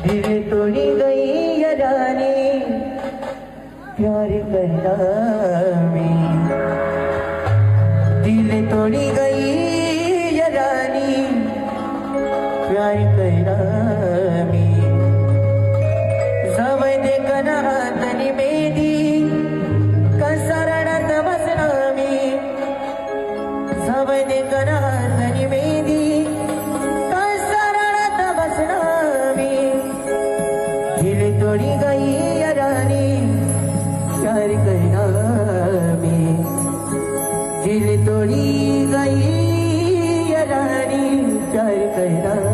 दिल तोड़ी गई ये रानी प्यार करना में। दिल तोड़ी गई ये रानी प्यार करना में। सवय देखना हातनी मेदी कसरणात बसना मी। सवय देखना हातनी मेदी कसरणात बसना मी। दिल तोड़ी गई ये रानी प्यार करना में। दिल तोड़ी गई ये रानी प्यार करना